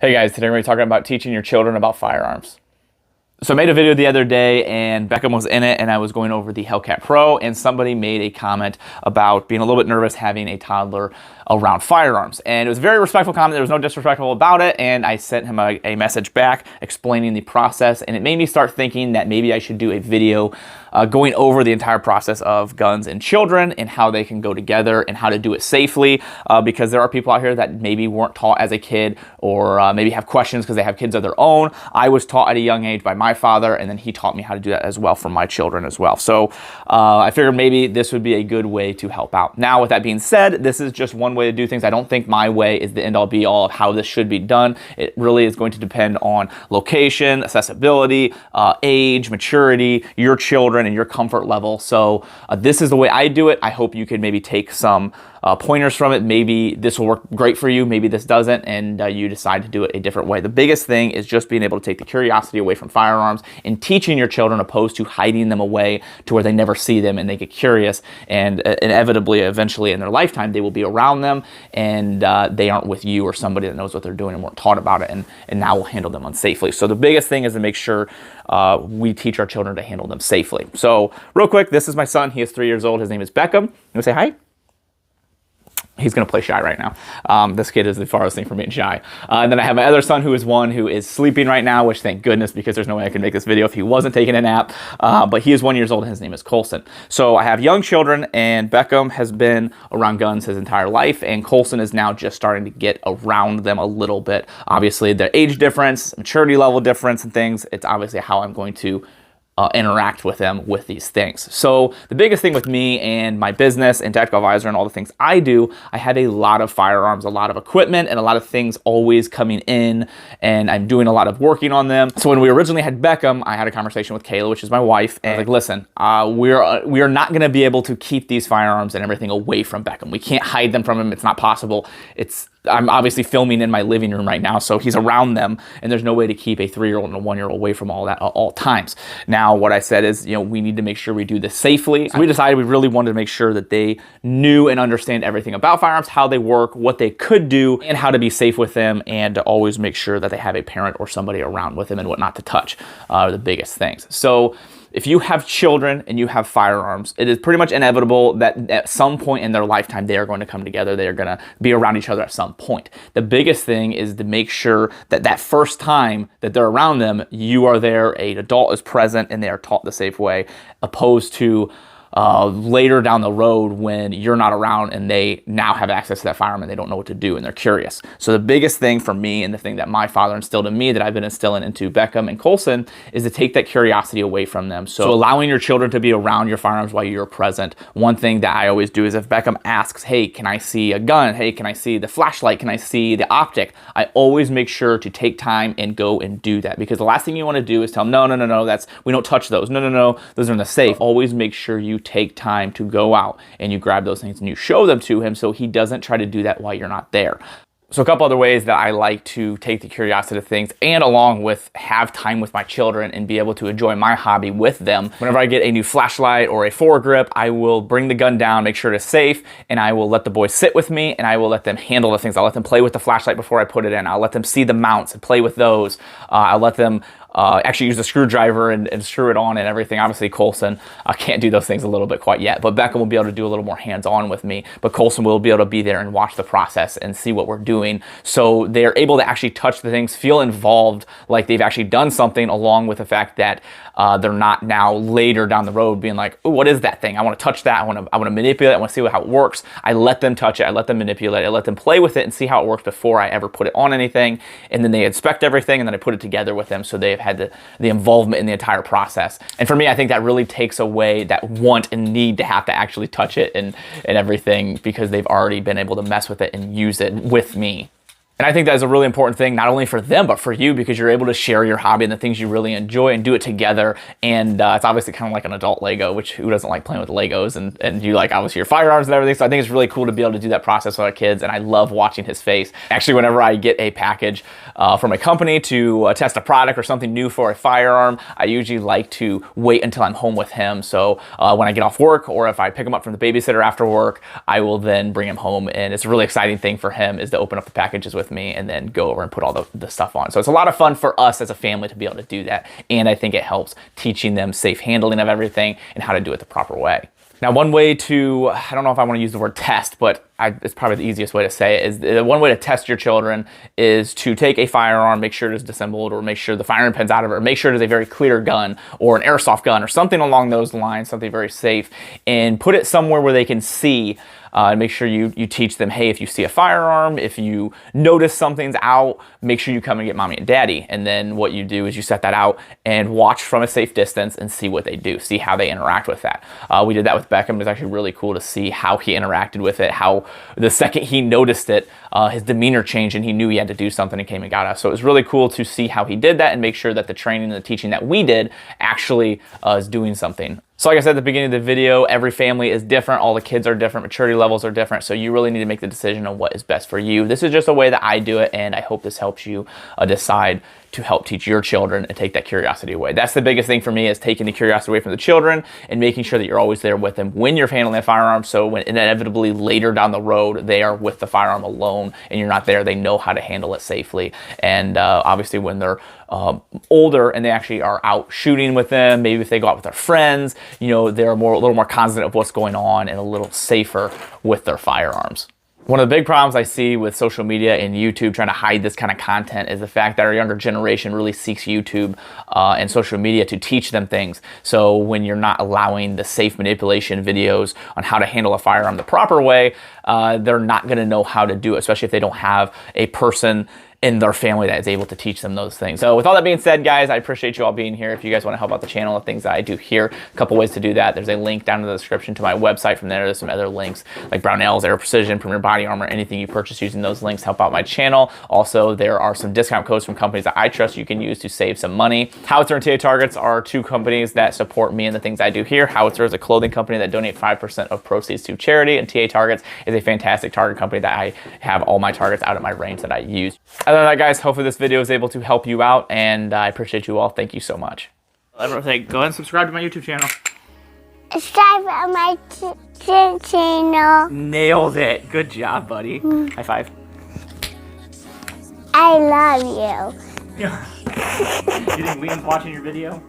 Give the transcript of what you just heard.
Hey guys, today we're going to be talking about teaching your children about firearms. So I made a video the other day and Beckham was in it and I was going over the Hellcat Pro and somebody made a comment about being a little bit nervous having a toddler around firearms. And it was a very respectful comment. There was no disrespectful about it. And I sent him a message back explaining the process. And it made me start thinking that maybe I should do a video going over the entire process of guns and children and how they can go together and how to do it safely. Because there are people out here that maybe weren't taught as a kid or maybe have questions because they have kids of their own. I was taught at a young age by my father, and then he taught me how to do that as well for my children as well. So I figured maybe this would be a good way to help out. Now, with that being said, this is just one way to do things. I don't think my way is the end-all be-all of how this should be done. It really is going to depend on location, accessibility, age, maturity, your children, and your comfort level. So this is the way I do it. I hope you could maybe take some pointers from it. Maybe this will work great for you, maybe this doesn't, and you decide to do it a different way. The biggest thing is just being able to take the curiosity away from firearms and teaching your children opposed to hiding them away to where they never see them and they get curious, and inevitably, eventually in their lifetime, they will be around them and they aren't with you or somebody that knows what they're doing and weren't taught about it, and now will handle them unsafely. So the biggest thing is to make sure we teach our children to handle them safely. So real quick, this is my son. He is 3 years old. His name is Beckham. You want to say hi? He's going to play shy right now. This kid is the farthest thing from being shy. And then I have my other son who is one who is sleeping right now, which thank goodness, because there's no way I could make this video if he wasn't taking a nap. But he is 1 year old and his name is Colson. So I have young children, and Beckham has been around guns his entire life, and Colson is now just starting to get around them a little bit. Obviously, the age difference, maturity level difference and things, it's obviously how I'm going to interact with them with these things. So the biggest thing with me and my business and tactical advisor and all the things I do, I have a lot of firearms, a lot of equipment, and a lot of things always coming in, and I'm doing a lot of working on them. So when we originally had Beckham, I had a conversation with Kayla, which is my wife, and I was like, listen, we are not going to be able to keep these firearms and everything away from Beckham. We can't hide them from him. It's not possible. I'm obviously filming in my living room right now, so he's around them, and there's no way to keep a 3-year-old and a 1-year-old away from all that at all times. Now, what I said is, we need to make sure we do this safely. So we decided we really wanted to make sure that they knew and understand everything about firearms, how they work, what they could do, and how to be safe with them, and to always make sure that they have a parent or somebody around with them and what not to touch are the biggest things. So if you have children and you have firearms, it is pretty much inevitable that at some point in their lifetime, they are going to come together. They are going to be around each other at some point. The biggest thing is to make sure that that first time that they're around them, you are there, an adult is present, and they are taught the safe way, opposed to later down the road when you're not around and they now have access to that firearm and they don't know what to do and they're curious. So the biggest thing for me, and the thing that my father instilled in me that I've been instilling into Beckham and Colson, is to take that curiosity away from them. So allowing your children to be around your firearms while you're present. One thing that I always do is if Beckham asks, hey, can I see a gun? Hey, can I see the flashlight? Can I see the optic? I always make sure to take time and go and do that, because the last thing you want to do is tell them, no, we don't touch those. No, those are in the safe. Always make sure you take time to go out and you grab those things and you show them to him so he doesn't try to do that while you're not there. So a couple other ways that I like to take the curiosity of things, and along with have time with my children and be able to enjoy my hobby with them. Whenever I get a new flashlight or a foregrip, I will bring the gun down, make sure it's safe, and I will let the boys sit with me and I will let them handle the things. I'll let them play with the flashlight before I put it in. I'll let them see the mounts and play with those. I'll let them actually use a screwdriver and screw it on and everything. Obviously, Colson can't do those things a little bit quite yet, but Beckham will be able to do a little more hands-on with me. But Colson will be able to be there and watch the process and see what we're doing. So they're able to actually touch the things, feel involved, like they've actually done something, along with the fact that they're not now later down the road being like, oh, what is that thing? I want to touch that. I want to manipulate it. I want to see how it works. I let them touch it. I let them manipulate it. I let them play with it and see how it works before I ever put it on anything. And then they inspect everything, and then I put it together with them so they've had the involvement in the entire process. And for me, I think that really takes away that want and need to have to actually touch it and everything, because they've already been able to mess with it and use it with me. And I think that is a really important thing, not only for them, but for you, because you're able to share your hobby and the things you really enjoy and do it together. And it's obviously kind of like an adult Lego, which who doesn't like playing with Legos, and you like obviously your firearms and everything. So I think it's really cool to be able to do that process with our kids. And I love watching his face. Actually, whenever I get a package from a company to test a product or something new for a firearm, I usually like to wait until I'm home with him. So when I get off work, or if I pick him up from the babysitter after work, I will then bring him home. And it's a really exciting thing for him is to open up the packages with with me and then go over and put all the stuff on. So it's a lot of fun for us as a family to be able to do that. And I think it helps teaching them safe handling of everything and how to do it the proper way. Now, one way to, I don't know if I want to use the word test, but it's probably the easiest way to say it, is one way to test your children is to take a firearm, make sure it is disassembled, or make sure the firing pin's out of it, or make sure it is a very clear gun or an airsoft gun or something along those lines, something very safe, and put it somewhere where they can see. And make sure you teach them, hey, if you see a firearm, if you notice something's out, make sure you come and get mommy and daddy. And then what you do is you set that out and watch from a safe distance and see what they do, see how they interact with that. We did that with Beckham. It was actually really cool to see how he interacted with it, how the second he noticed it, his demeanor changed and he knew he had to do something and came and got us. So it was really cool to see how he did that and make sure that the training and the teaching that we did actually is doing something. So like I said at the beginning of the video, every family is different. All the kids are different. Maturity levels are different. So you really need to make the decision on what is best for you. This is just a way that I do it, and I hope this helps you decide to help teach your children and take that curiosity away. That's the biggest thing for me, is taking the curiosity away from the children and making sure that you're always there with them when you're handling a firearm. So when inevitably later down the road, they are with the firearm alone and you're not there, they know how to handle it safely. And obviously when they're older and they actually are out shooting with them, maybe if they go out with their friends, you know, they're a little more cognizant of what's going on and a little safer with their firearms. One of the big problems I see with social media and YouTube trying to hide this kind of content is the fact that our younger generation really seeks YouTube and social media to teach them things. So when you're not allowing the safe manipulation videos on how to handle a firearm the proper way, they're not going to know how to do it, especially if they don't have a person in their family that is able to teach them those things. So with all that being said, guys, I appreciate you all being here. If you guys want to help out the channel, the things that I do here, a couple ways to do that. There's a link down in the description to my website. From there's some other links like Brownells, Air Precision, Premier Body Armor, anything you purchase using those links help out my channel. Also, there are some discount codes from companies that I trust you can use to save some money. Howitzer and TA Targets are two companies that support me and the things I do here. Howitzer is a clothing company that donates 5% of proceeds to charity, and TA Targets is a fantastic target company that I have all my targets out of my range that I use. Other than that, guys, hopefully this video is able to help you out, and I appreciate you all. Thank you so much. Everyone say, go ahead and subscribe to my YouTube channel. Subscribe to my channel. Nailed it. Good job, buddy. High five. I love you. You think Liam's watching your video?